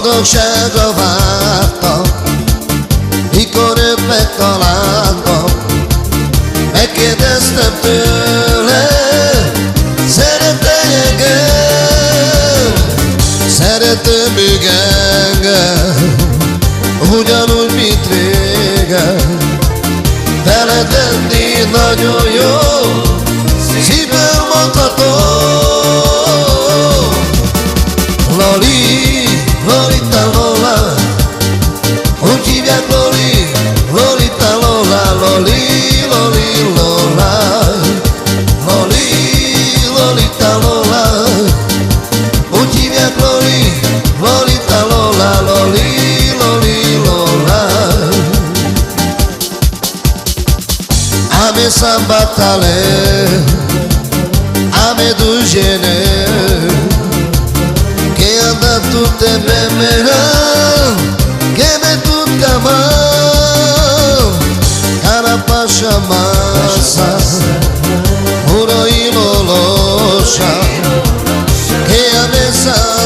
boldogságra vártam, mikor őt megtaláltam. Megkérdeztem tőle, szeret-e engem, szerető még engem, ugyanúgy, mint régen. Veled lenni nagyon jó, szívből mondhatom. Loli, Lolita Lola, úgy hívják Loli, Lolita Lola, Loli, Loli Lola, Loli, Lolita Lola, úgy hívják Loli, Lolita Lola, Loli, Loli Lola. Ame sambatale, ame do gênero, que anda tudo é bemerão, que me tudo camão, carapacha massa, uro e lolocha, que a mesa